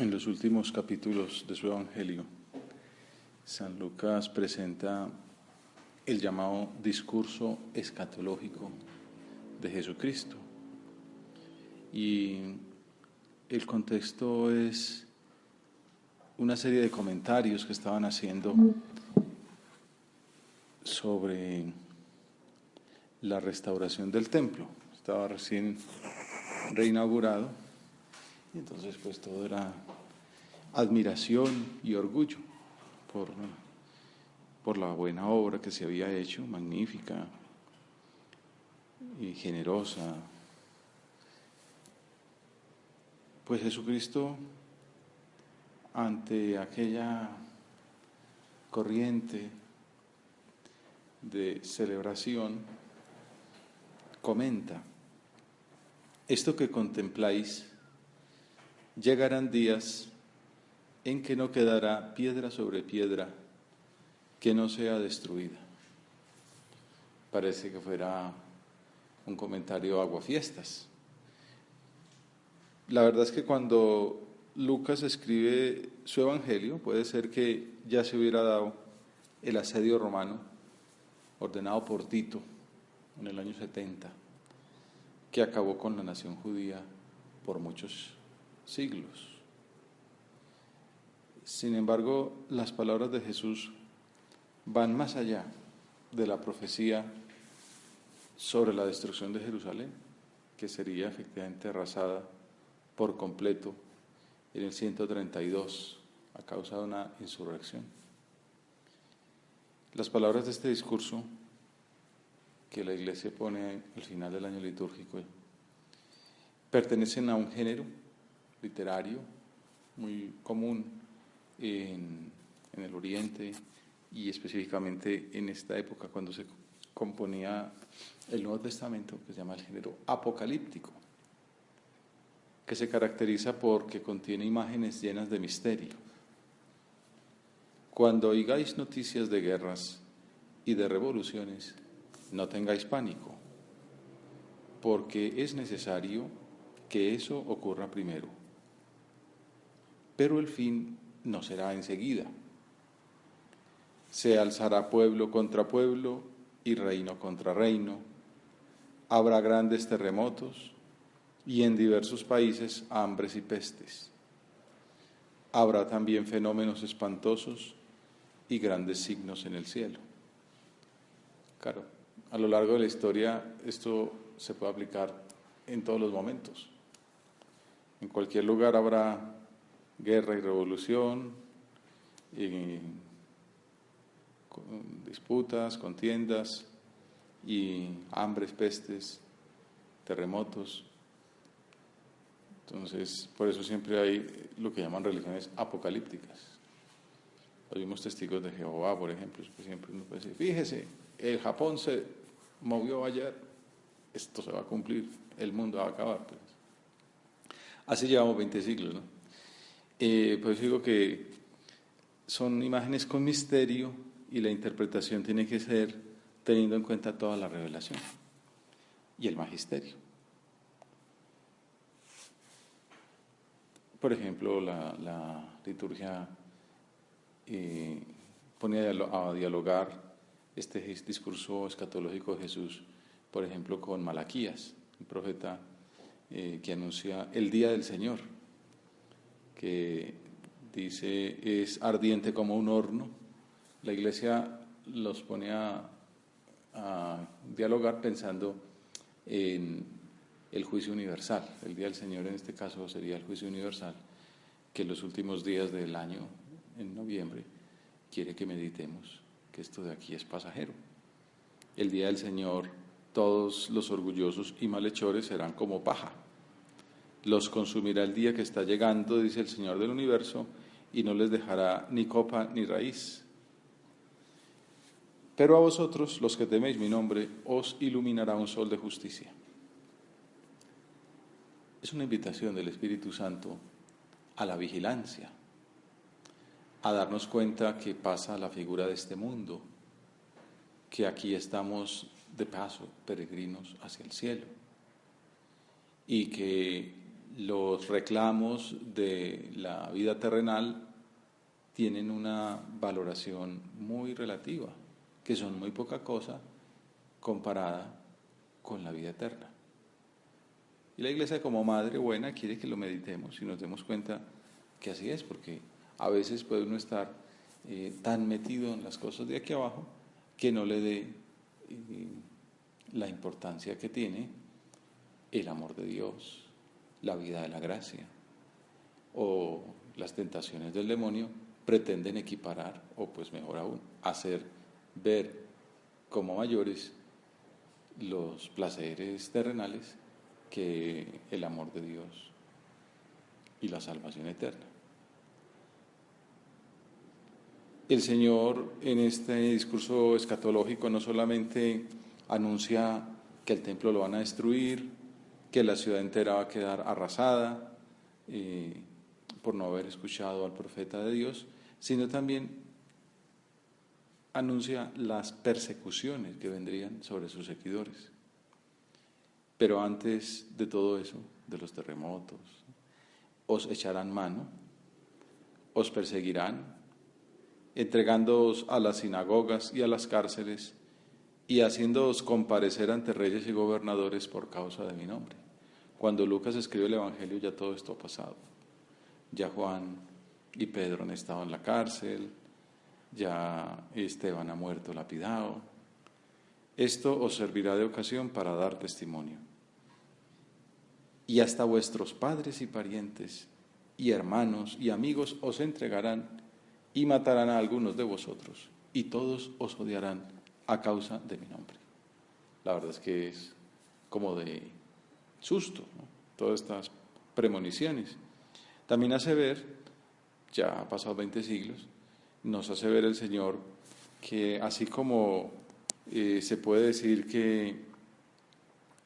En los últimos capítulos de su Evangelio, San Lucas presenta el llamado discurso escatológico de Jesucristo. Y el contexto es una serie de comentarios que estaban haciendo sobre la restauración del templo. Estaba recién reinaugurado y entonces pues todo era admiración y orgullo por la buena obra que se había hecho, magnífica y generosa. Pues Jesucristo, ante aquella corriente de celebración, comenta: esto que contempláis, llegarán días en que no quedará piedra sobre piedra que no sea destruida. Parece que fuera un comentario aguafiestas. La verdad es que cuando Lucas escribe su evangelio, puede ser que ya se hubiera dado el asedio romano ordenado por Tito en el año 70, que acabó con la nación judía por muchos siglos. Sin embargo, las palabras de Jesús van más allá de la profecía sobre la destrucción de Jerusalén, que sería efectivamente arrasada por completo en el 132 a causa de una insurrección. Las palabras de este discurso que la Iglesia pone al final del año litúrgico pertenecen a un género literario muy común en el Oriente y específicamente en esta época cuando se componía el Nuevo Testamento, que se llama el género apocalíptico, que se caracteriza porque contiene imágenes llenas de misterio. Cuando oigáis noticias de guerras y de revoluciones, no tengáis pánico, porque es necesario que eso ocurra primero. Pero el fin no será enseguida. Se alzará pueblo contra pueblo y reino contra reino. Habrá grandes terremotos y en diversos países hambres y pestes. Habrá también fenómenos espantosos y grandes signos en el cielo. Claro, a lo largo de la historia esto se puede aplicar en todos los momentos. En cualquier lugar habrá guerra y revolución, y disputas, contiendas y hambres, pestes, terremotos. Entonces, por eso siempre hay lo que llaman religiones apocalípticas. Los mismos testigos de Jehová, por ejemplo, siempre uno puede decir: fíjese, el Japón se movió ayer, esto se va a cumplir, el mundo va a acabar. Pues. Así llevamos 20 siglos, ¿no? Pues digo que son imágenes con misterio y la interpretación tiene que ser teniendo en cuenta toda la revelación y el magisterio. Por ejemplo, la liturgia pone a dialogar este discurso escatológico de Jesús, por ejemplo, con Malaquías, un profeta que anuncia el día del Señor, que dice es ardiente como un horno. La Iglesia los pone a dialogar pensando en el juicio universal. El día del Señor en este caso sería el juicio universal, que en los últimos días del año, en noviembre, quiere que meditemos que esto de aquí es pasajero. El día del Señor, todos los orgullosos y malhechores serán como paja. Los consumirá el día que está llegando, dice el Señor del universo, y no les dejará ni copa ni raíz. Pero a vosotros, los que teméis mi nombre, os iluminará un sol de justicia. Es una invitación del Espíritu Santo a la vigilancia, a darnos cuenta que pasa la figura de este mundo, que aquí estamos de paso, peregrinos hacia el cielo, y que los reclamos de la vida terrenal tienen una valoración muy relativa, que son muy poca cosa comparada con la vida eterna. Y la Iglesia, como madre buena, quiere que lo meditemos y nos demos cuenta que así es, porque a veces puede uno estar tan metido en las cosas de aquí abajo que no le dé la importancia que tiene el amor de Dios, la vida de la gracia, o las tentaciones del demonio pretenden equiparar, o pues mejor aún, hacer ver como mayores los placeres terrenales que el amor de Dios y la salvación eterna. El Señor en este discurso escatológico no solamente anuncia que el templo lo van a destruir, que la ciudad entera va a quedar arrasada por no haber escuchado al profeta de Dios, sino también anuncia las persecuciones que vendrían sobre sus seguidores. Pero antes de todo eso, de los terremotos, os echarán mano, os perseguirán, entregándoos a las sinagogas y a las cárceles y haciéndoos comparecer ante reyes y gobernadores por causa de mi nombre. Cuando Lucas escribe el Evangelio ya todo esto ha pasado. Ya Juan y Pedro han estado en la cárcel, ya Esteban ha muerto lapidado. Esto os servirá de ocasión para dar testimonio. Y hasta vuestros padres y parientes y hermanos y amigos os entregarán y matarán a algunos de vosotros, y todos os odiarán a causa de mi nombre. La verdad es que es como de susto, ¿no? Todas estas premoniciones. También hace ver, ya ha pasado 20 siglos, nos hace ver el Señor que así como se puede decir que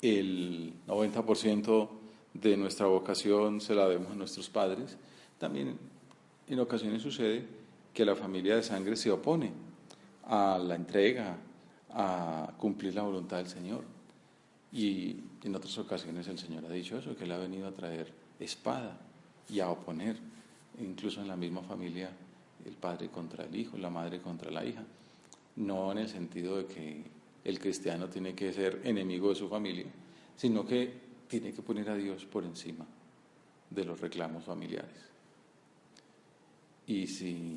el 90% de nuestra vocación se la debemos a nuestros padres, también en ocasiones sucede que la familia de sangre se opone a la entrega, a cumplir la voluntad del Señor. Y en otras ocasiones el Señor ha dicho eso, que Él ha venido a traer espada y a oponer, incluso en la misma familia, el padre contra el hijo, la madre contra la hija. No en el sentido de que el cristiano tiene que ser enemigo de su familia, sino que tiene que poner a Dios por encima de los reclamos familiares. Y si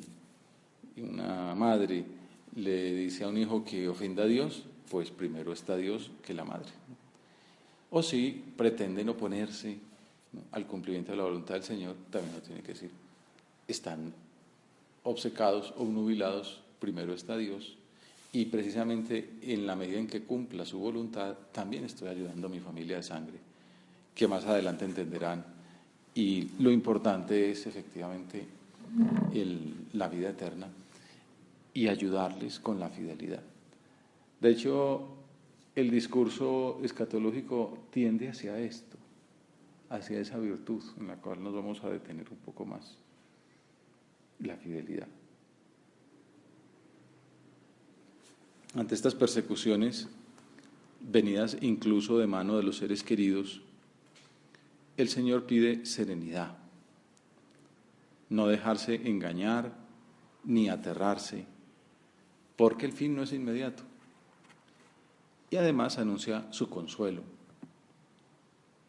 una madre le dice a un hijo que ofenda a Dios, pues primero está Dios que la madre. O si pretenden oponerse, ¿no?, al cumplimiento de la voluntad del Señor, también lo tiene que decir. Están obcecados o obnubilados, primero está Dios, y precisamente en la medida en que cumpla su voluntad, también estoy ayudando a mi familia de sangre, que más adelante entenderán. Y lo importante es efectivamente la vida eterna y ayudarles con la fidelidad. De hecho, el discurso escatológico tiende hacia esto, hacia esa virtud en la cual nos vamos a detener un poco más, la fidelidad. Ante estas persecuciones, venidas incluso de mano de los seres queridos, el Señor pide serenidad, no dejarse engañar ni aterrarse, porque el fin no es inmediato. Y además anuncia su consuelo,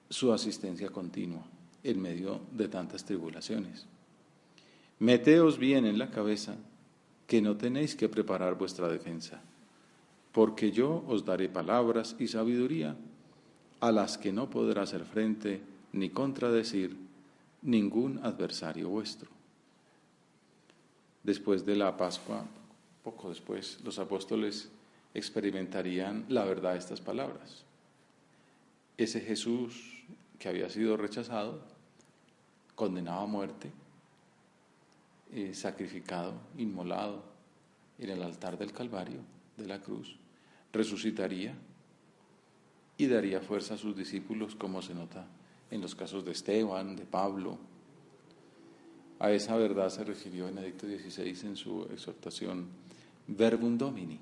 su asistencia continua en medio de tantas tribulaciones. Meteos bien en la cabeza que no tenéis que preparar vuestra defensa, porque yo os daré palabras y sabiduría a las que no podrá hacer frente ni contradecir ningún adversario vuestro. Después de la Pascua, poco después, los apóstoles experimentarían la verdad de estas palabras. Ese Jesús que había sido rechazado, condenado a muerte, sacrificado, inmolado en el altar del Calvario, de la cruz, resucitaría y daría fuerza a sus discípulos, como se nota en los casos de Esteban, de Pablo. A esa verdad se refirió Benedicto XVI en su exhortación Verbum Domini,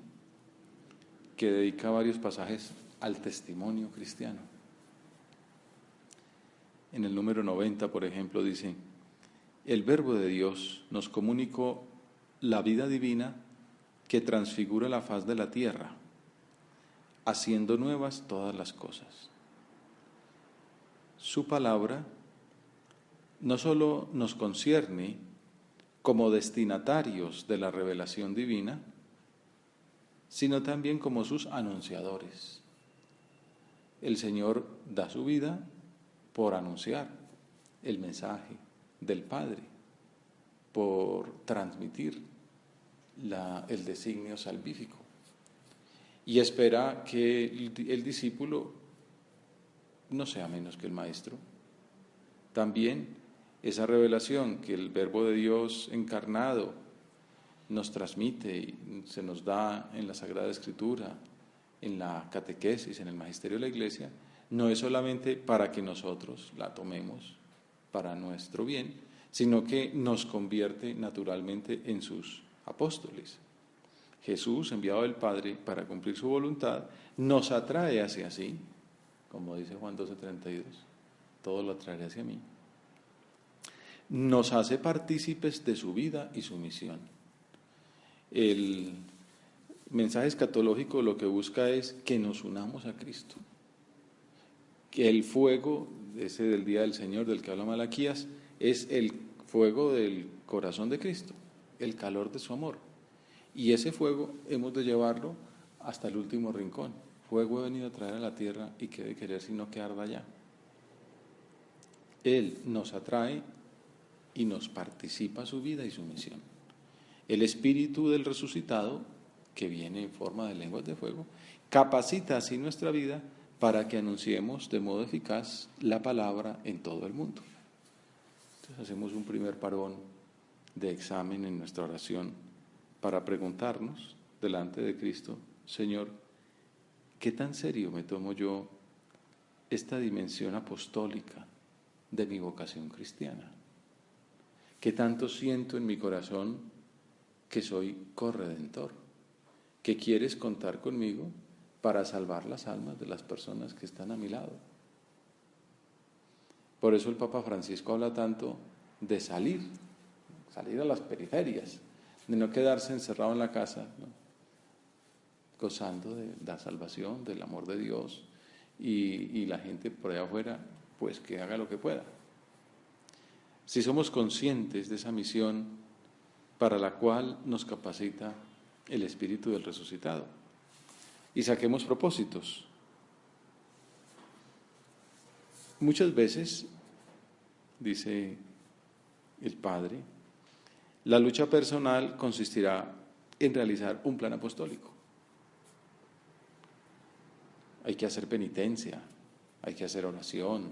que dedica varios pasajes al testimonio cristiano. en el número 90, por ejemplo, dice: el Verbo de Dios nos comunicó la vida divina que transfigura la faz de la tierra, haciendo nuevas todas las cosas. Su palabra no solo nos concierne como destinatarios de la revelación divina, sino también como sus anunciadores. El Señor da su vida por anunciar el mensaje del Padre, por transmitir el designio salvífico. Y espera que el discípulo no sea menos que el Maestro. También esa revelación que el Verbo de Dios encarnado nos transmite y se nos da en la Sagrada Escritura, en la catequesis, en el magisterio de la Iglesia, no es solamente para que nosotros la tomemos para nuestro bien, sino que nos convierte naturalmente en sus apóstoles. Jesús, enviado del Padre para cumplir su voluntad, nos atrae hacia sí, como dice Juan 12:32, todo lo atraeré hacia mí. Nos hace partícipes de su vida y su misión. El mensaje escatológico lo que busca es que nos unamos a Cristo, que el fuego ese del día del Señor del que habla Malaquías es el fuego del corazón de Cristo, el calor de su amor, y ese fuego hemos de llevarlo hasta el último rincón. Fuego he venido a traer a la tierra y qué de querer sino que arda allá. Él nos atrae y nos participa su vida y su misión. El Espíritu del resucitado, que viene en forma de lenguas de fuego, capacita así nuestra vida para que anunciemos de modo eficaz la palabra en todo el mundo. Entonces hacemos un primer parón de examen en nuestra oración para preguntarnos delante de Cristo: Señor, ¿qué tan serio me tomo yo esta dimensión apostólica de mi vocación cristiana? ¿Qué tanto siento en mi corazón que soy corredentor? ¿Que quieres contar conmigo para salvar las almas de las personas que están a mi lado? Por eso el Papa Francisco habla tanto de salir a las periferias, de no quedarse encerrado en la casa, ¿no?, gozando de la salvación, del amor de Dios, y la gente por allá afuera, pues que haga lo que pueda. Si somos conscientes de esa misión para la cual nos capacita el Espíritu del resucitado, y saquemos propósitos. Muchas veces, dice el Padre, la lucha personal consistirá en realizar un plan apostólico. Hay que hacer penitencia, hay que hacer oración,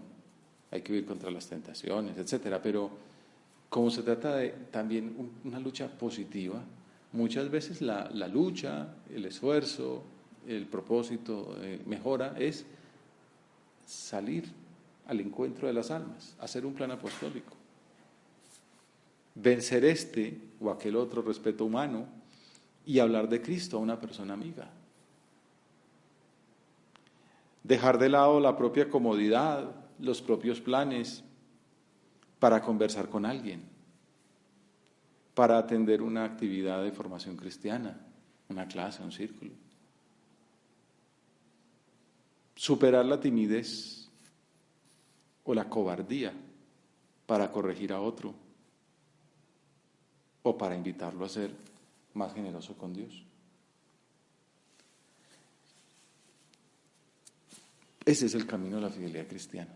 hay que vivir contra las tentaciones, etcétera. Pero como se trata de también una lucha positiva, muchas veces la lucha, el esfuerzo, el propósito mejora es salir al encuentro de las almas, hacer un plan apostólico, vencer este o aquel otro respeto humano y hablar de Cristo a una persona amiga. Dejar de lado la propia comodidad, los propios planes, para conversar con alguien, para atender una actividad de formación cristiana, una clase, un círculo. Superar la timidez o la cobardía para corregir a otro o para invitarlo a ser más generoso con Dios. Ese es el camino de la fidelidad cristiana,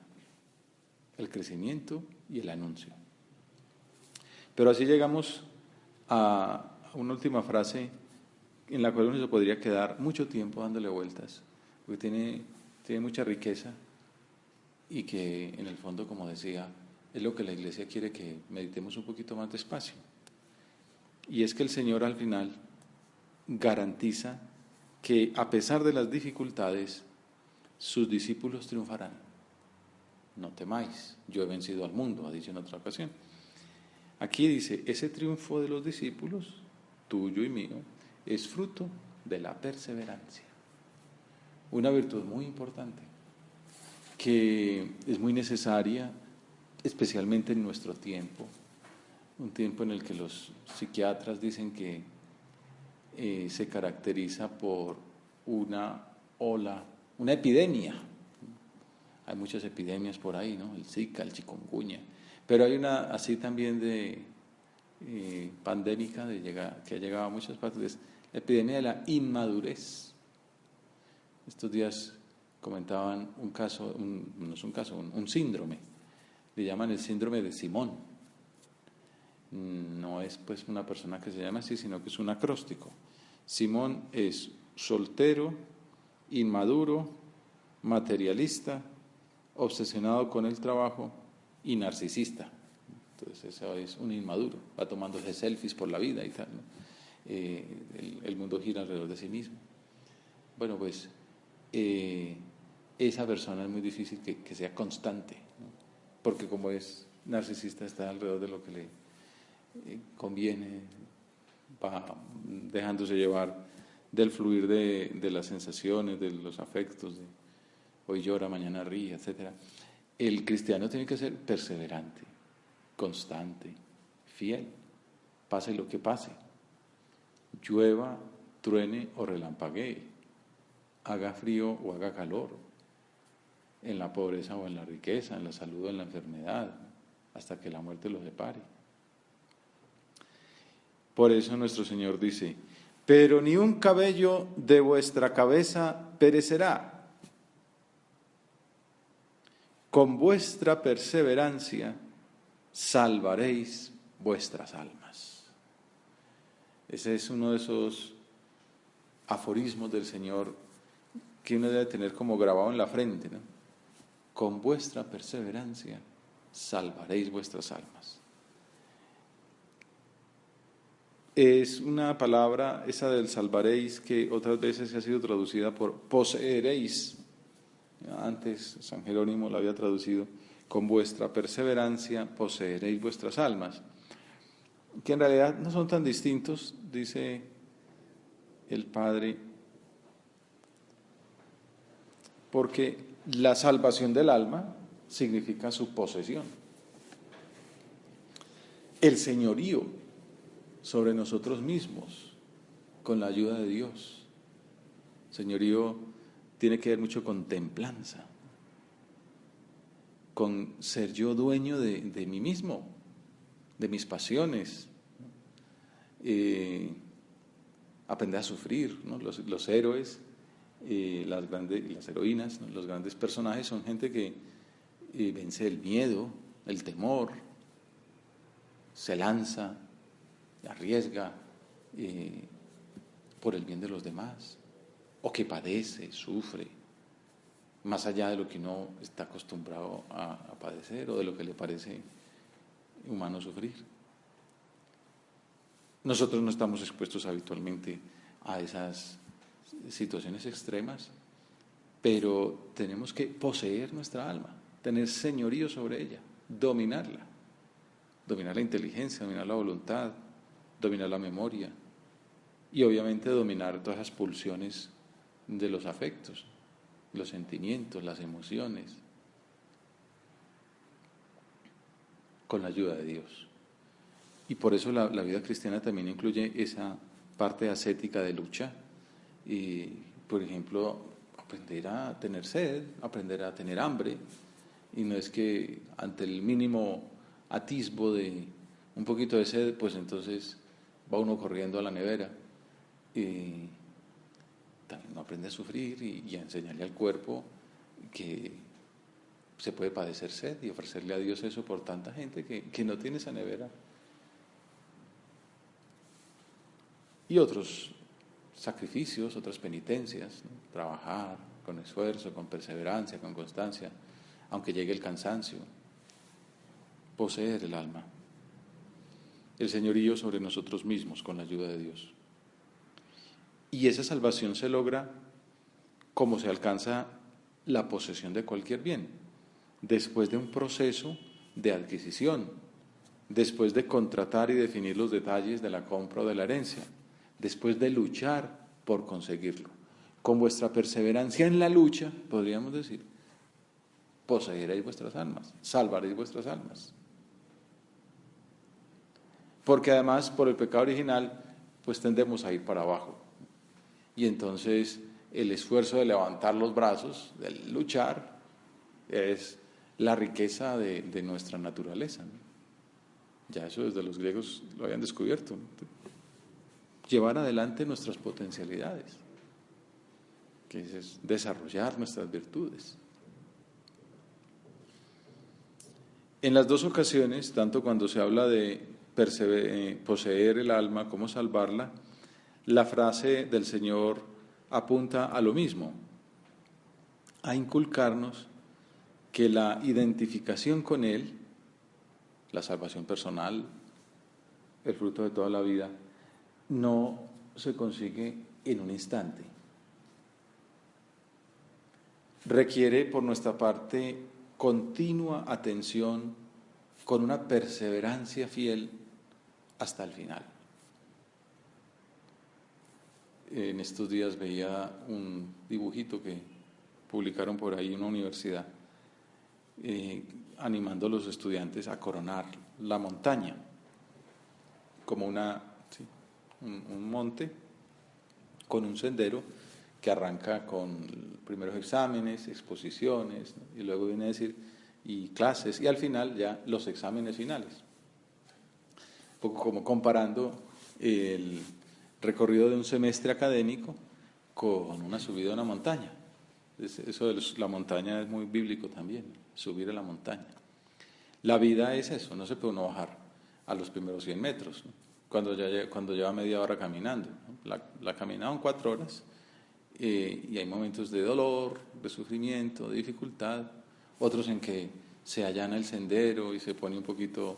el crecimiento y el anuncio. Pero así llegamos a una última frase en la cual uno se podría quedar mucho tiempo dándole vueltas, porque tiene mucha riqueza y que en el fondo, como decía, es lo que la Iglesia quiere que meditemos un poquito más despacio. Y es que el Señor al final garantiza que a pesar de las dificultades, sus discípulos triunfarán. No temáis, yo he vencido al mundo, ha dicho en otra ocasión. Aquí dice, ese triunfo de los discípulos, tuyo y mío, es fruto de la perseverancia. Una virtud muy importante, que es muy necesaria especialmente en nuestro tiempo, un tiempo en el que los psiquiatras dicen que se caracteriza por una ola, una epidemia. Hay muchas epidemias por ahí, ¿no? El Zika, el chikungunya, pero hay una así también de pandémica que ha llegado a muchas partes, la epidemia de la inmadurez. Estos días comentaban un caso, no es un caso, un síndrome, le llaman el síndrome de Simón. No es pues una persona que se llama así, sino que es un acróstico. Simón es soltero, inmaduro, materialista, obsesionado con el trabajo y narcisista. Entonces eso es un inmaduro, va tomándose selfies por la vida y tal, ¿no? El mundo gira alrededor de sí mismo. Bueno, pues esa persona es muy difícil que sea constante, ¿no? Porque como es narcisista está alrededor de lo que le conviene, va dejándose llevar del fluir de las sensaciones, de los afectos, de hoy llora, mañana ríe, etc. El cristiano tiene que ser perseverante, constante, fiel, pase lo que pase, llueva, truene o relampaguee, haga frío o haga calor, en la pobreza o en la riqueza, en la salud o en la enfermedad, hasta que la muerte lo separe. Por eso nuestro Señor dice: pero ni un cabello de vuestra cabeza perecerá. Con vuestra perseverancia salvaréis vuestras almas. Ese es uno de esos aforismos del Señor que uno debe tener como grabado en la frente, ¿no? Con vuestra perseverancia salvaréis vuestras almas. Es una palabra, esa del salvaréis, que otras veces ha sido traducida por poseeréis. Antes San Jerónimo la había traducido: con vuestra perseverancia poseeréis vuestras almas, que en realidad no son tan distintos, dice el Padre, porque la salvación del alma significa su posesión, el señorío sobre nosotros mismos con la ayuda de Dios. Señorío tiene que ver mucho con templanza, con ser yo dueño de mí mismo, de mis pasiones, aprender a sufrir, ¿no? Los héroes, las heroínas, ¿no? Los grandes personajes son gente que vence el miedo, el temor, se lanza, arriesga por el bien de los demás, o que padece, sufre, más allá de lo que uno está acostumbrado a padecer o de lo que le parece humano sufrir. Nosotros no estamos expuestos habitualmente a esas situaciones extremas, pero tenemos que poseer nuestra alma, tener señorío sobre ella, dominar la inteligencia, dominar la voluntad, dominar la memoria y obviamente dominar todas las pulsiones de los afectos, los sentimientos, las emociones, con la ayuda de Dios. Y por eso la vida cristiana también incluye esa parte ascética de lucha. Y, por ejemplo, aprender a tener sed, aprender a tener hambre. Y no es que ante el mínimo atisbo de un poquito de sed, pues entonces va uno corriendo a la nevera. Y también uno aprende a sufrir y a enseñarle al cuerpo que se puede padecer sed y ofrecerle a Dios eso por tanta gente que no tiene esa nevera. Y otros sacrificios, otras penitencias, ¿no? Trabajar con esfuerzo, con perseverancia, con constancia, aunque llegue el cansancio, poseer el alma, el señorío sobre nosotros mismos con la ayuda de Dios. Y esa salvación se logra como se alcanza la posesión de cualquier bien, después de un proceso de adquisición, después de contratar y definir los detalles de la compra o de la herencia, después de luchar por conseguirlo. Con vuestra perseverancia en la lucha, podríamos decir, poseeréis vuestras almas, salvaréis vuestras almas. Porque además, por el pecado original, pues tendemos a ir para abajo. Y entonces el esfuerzo de levantar los brazos, de luchar, es la riqueza de nuestra naturaleza, ¿no? Ya eso desde los griegos lo habían descubierto, ¿no? Llevar adelante nuestras potencialidades, que es desarrollar nuestras virtudes. En las dos ocasiones, tanto cuando se habla de poseer el alma como salvarla, la frase del Señor apunta a lo mismo, a inculcarnos que la identificación con Él, la salvación personal, el fruto de toda la vida, no se consigue en un instante. Requiere por nuestra parte continua atención con una perseverancia fiel hasta el final. En estos días veía un dibujito que publicaron por ahí en una universidad, animando a los estudiantes a coronar la montaña, como un monte con un sendero que arranca con primeros exámenes, exposiciones, ¿no? Y luego viene a decir, y clases, y al final ya los exámenes finales. Un poco como comparando el recorrido de un semestre académico con una subida a una montaña. Eso de la montaña es muy bíblico también, subir a la montaña. La vida es eso, no se puede uno bajar a los primeros 100 metros, ¿no? Cuando lleva media hora caminando, ¿no? La caminaron 4 horas, y hay momentos de dolor, de sufrimiento, de dificultad, otros en que se allana el sendero y se pone un poquito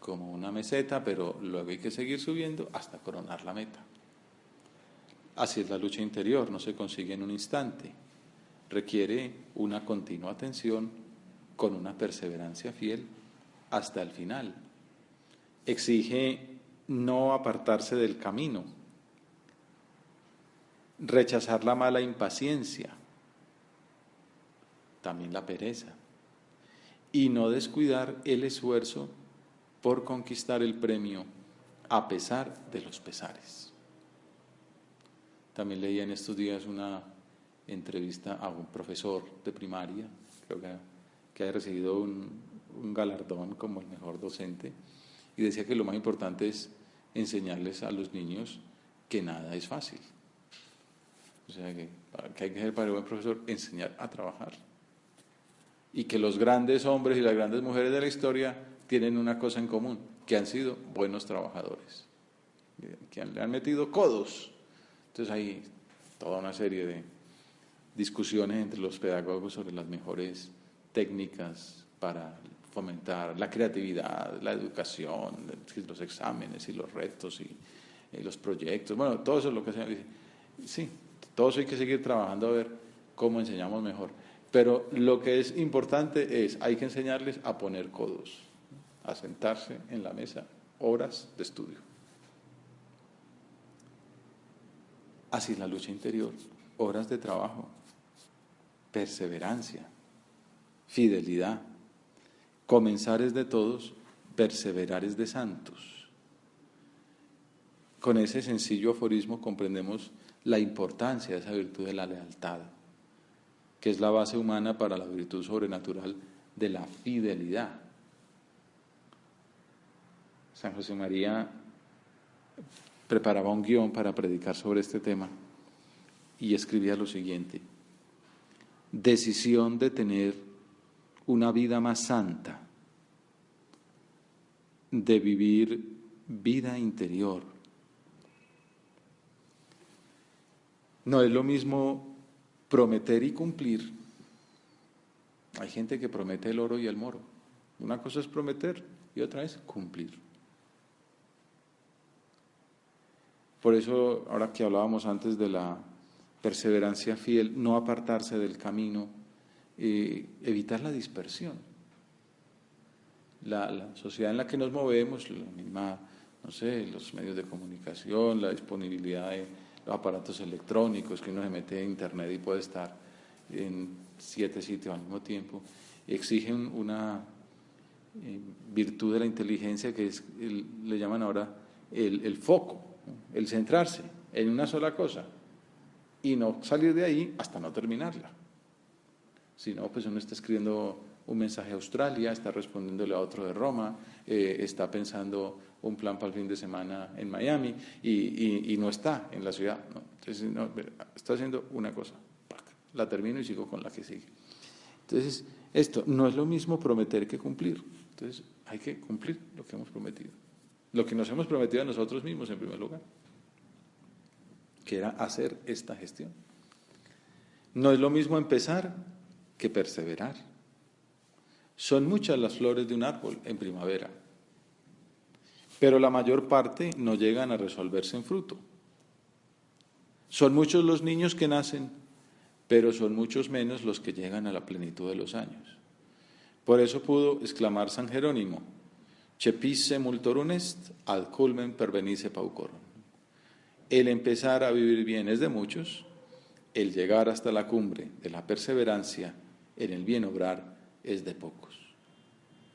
como una meseta, pero luego hay que seguir subiendo hasta coronar la meta. Así es la lucha interior, no se consigue en un instante, requiere una continua atención con una perseverancia fiel hasta el final. Exige no apartarse del camino, rechazar la mala impaciencia, también la pereza, y no descuidar el esfuerzo por conquistar el premio a pesar de los pesares. También leí en estos días una entrevista a un profesor de primaria, creo que ha recibido un galardón como el mejor docente, y decía que lo más importante es enseñarles a los niños que nada es fácil. O sea, que hay que ser para el buen profesor enseñar a trabajar. Y que los grandes hombres y las grandes mujeres de la historia tienen una cosa en común, que han sido buenos trabajadores, que le han metido codos. Entonces hay toda una serie de discusiones entre los pedagogos sobre las mejores técnicas para fomentar la creatividad, la educación, los exámenes y los retos y los proyectos. Bueno, todo eso es lo que se dice. Sí, todo eso hay que seguir trabajando a ver cómo enseñamos mejor. Pero lo que es importante es, hay que enseñarles a poner codos, a sentarse en la mesa, horas de estudio. Así es la lucha interior, horas de trabajo, perseverancia, fidelidad. Comenzar es de todos, perseverar es de santos. Con ese sencillo aforismo comprendemos la importancia de esa virtud de la lealtad, que es la base humana para la virtud sobrenatural de la fidelidad. San José María preparaba un guión para predicar sobre este tema y escribía lo siguiente: decisión de tener una vida más santa, de vivir vida interior. No es lo mismo prometer y cumplir. Hay gente que promete el oro y el moro. Una cosa es prometer y otra es cumplir. Por eso, ahora que hablábamos antes de la perseverancia fiel, no apartarse del camino, evitar la dispersión. La sociedad en la que nos movemos, la misma, no sé, los medios de comunicación, la disponibilidad de los aparatos electrónicos, que uno se mete en internet y puede estar en 7 sitios al mismo tiempo, exige una virtud de la inteligencia que es, le llaman ahora el foco, ¿no? El centrarse en una sola cosa y no salir de ahí hasta no terminarla. Si no, pues uno está escribiendo un mensaje a Australia, está respondiéndole a otro de Roma, está pensando un plan para el fin de semana en Miami y no está en la ciudad, ¿no? Entonces, no, está haciendo una cosa, la termino y sigo con la que sigue. Entonces, esto no es lo mismo prometer que cumplir. Entonces, hay que cumplir lo que hemos prometido. Lo que nos hemos prometido a nosotros mismos en primer lugar, que era hacer esta gestión. No es lo mismo empezar que perseverar. Son muchas las flores de un árbol en primavera, pero la mayor parte no llegan a resolverse en fruto. Son muchos los niños que nacen, pero son muchos menos los que llegan a la plenitud de los años. Por eso pudo exclamar San Jerónimo, Cepisse multorum est, ad culmen pervenice paucorum. El empezar a vivir bien es de muchos, el llegar hasta la cumbre de la perseverancia en el bien obrar es de pocos.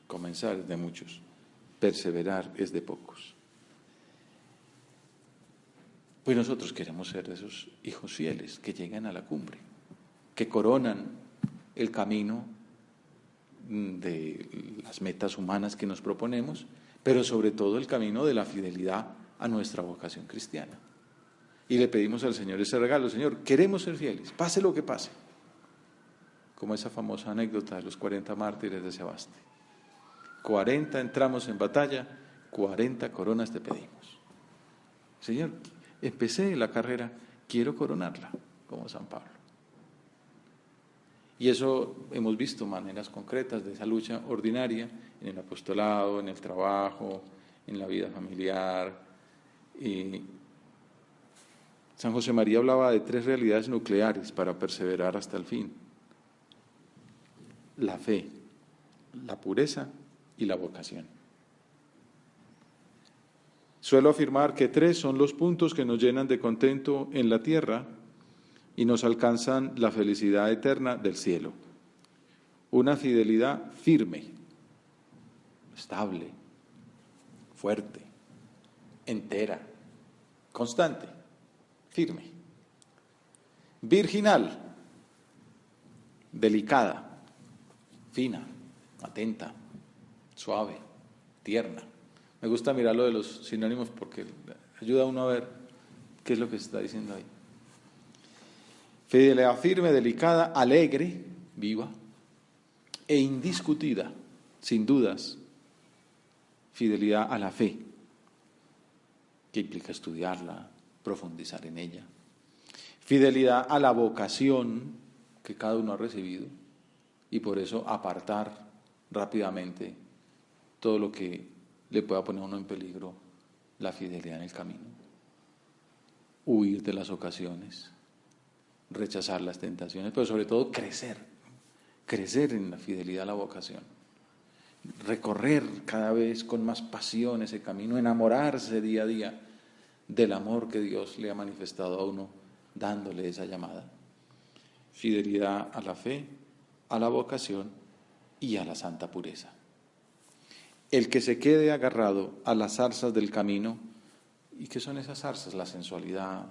Comenzar es de muchos, perseverar es de pocos. Pues nosotros queremos ser de esos hijos fieles que llegan a la cumbre, que coronan el camino de las metas humanas que nos proponemos, pero sobre todo el camino de la fidelidad a nuestra vocación cristiana. Y le pedimos al Señor ese regalo: Señor, queremos ser fieles, pase lo que pase. Como esa famosa anécdota de los 40 mártires de Sebaste. 40 entramos en batalla, 40 coronas te pedimos. Señor, empecé la carrera, quiero coronarla, como San Pablo. Y eso hemos visto maneras concretas de esa lucha ordinaria en el apostolado, en el trabajo, en la vida familiar. Y San José María hablaba de 3 realidades nucleares para perseverar hasta el fin: la fe, la pureza y la vocación. Suelo afirmar que 3 son los puntos que nos llenan de contento en la tierra y nos alcanzan la felicidad eterna del cielo. Una fidelidad firme, estable, fuerte, entera, constante, firme. Virginal, delicada, fina, atenta, suave, tierna. Me gusta mirar lo de los sinónimos porque ayuda a uno a ver qué es lo que se está diciendo ahí. Fidelidad firme, delicada, alegre, viva e indiscutida, sin dudas. Fidelidad a la fe, que implica estudiarla, profundizar en ella. Fidelidad a la vocación que cada uno ha recibido y por eso apartar rápidamente todo lo que le pueda poner a uno en peligro la fidelidad en el camino. Huir de las ocasiones, rechazar las tentaciones, pero sobre todo crecer en la fidelidad a la vocación. Recorrer cada vez con más pasión ese camino, enamorarse día a día del amor que Dios le ha manifestado a uno, dándole esa llamada. Fidelidad a la fe, a la vocación y a la santa pureza. El que se quede agarrado a las zarzas del camino, ¿y qué son esas zarzas? La sensualidad,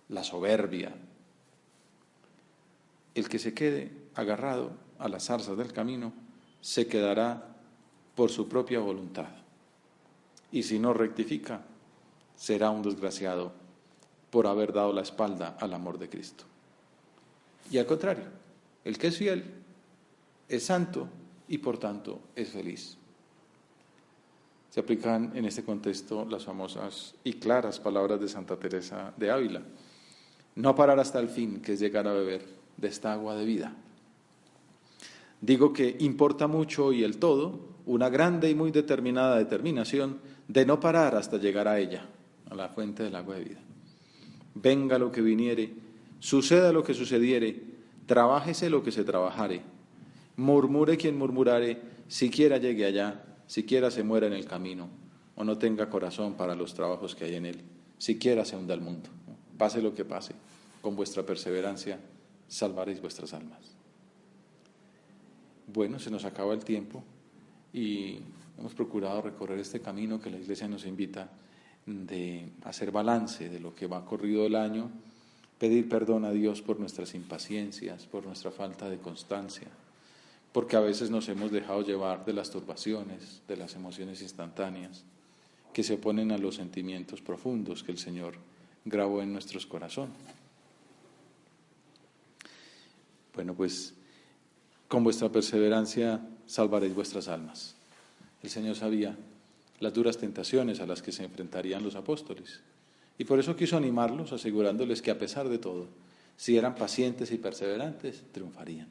la soberbia. El que se quede agarrado a las zarzas del camino se quedará por su propia voluntad. Y si no rectifica, será un desgraciado por haber dado la espalda al amor de Cristo. Y al contrario, el que es fiel es santo y por tanto es feliz. Se aplican en este contexto las famosas y claras palabras de Santa Teresa de Ávila: no parar hasta el fin, que es llegar a beber de esta agua de vida. Digo que importa mucho y el todo, una grande y muy determinada determinación de no parar hasta llegar a ella, a la fuente del agua de vida. Venga lo que viniere, suceda lo que sucediere, trabájese lo que se trabajare, murmure quien murmurare, siquiera llegue allá, siquiera se muera en el camino, o no tenga corazón para los trabajos que hay en él, siquiera se hunda el mundo. Pase lo que pase, con vuestra perseverancia salvaréis vuestras almas. Bueno, se nos acaba el tiempo y hemos procurado recorrer este camino que la Iglesia nos invita de hacer balance de lo que va corrido el año, pedir perdón a Dios por nuestras impaciencias, por nuestra falta de constancia, porque a veces nos hemos dejado llevar de las turbaciones, de las emociones instantáneas, que se oponen a los sentimientos profundos que el Señor grabó en nuestros corazones. Bueno, pues con vuestra perseverancia salvaréis vuestras almas. El Señor sabía las duras tentaciones a las que se enfrentarían los apóstoles, y por eso quiso animarlos, asegurándoles que a pesar de todo, si eran pacientes y perseverantes, triunfarían.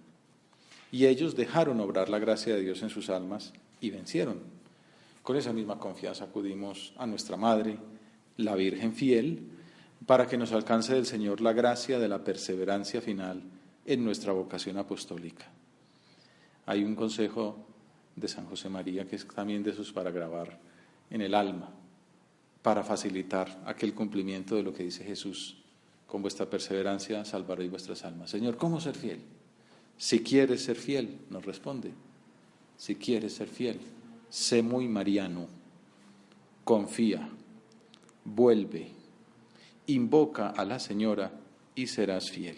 Y ellos dejaron obrar la gracia de Dios en sus almas y vencieron. Con esa misma confianza acudimos a nuestra Madre, la Virgen fiel, para que nos alcance del Señor la gracia de la perseverancia final en nuestra vocación apostólica. Hay un consejo de San José María que es también de esos para grabar en el alma, para facilitar aquel cumplimiento de lo que dice Jesús: con vuestra perseverancia salvaréis vuestras almas. Señor, ¿cómo ser fiel? Si quieres ser fiel, nos responde, si quieres ser fiel, sé muy mariano, confía, vuelve, invoca a la Señora y serás fiel.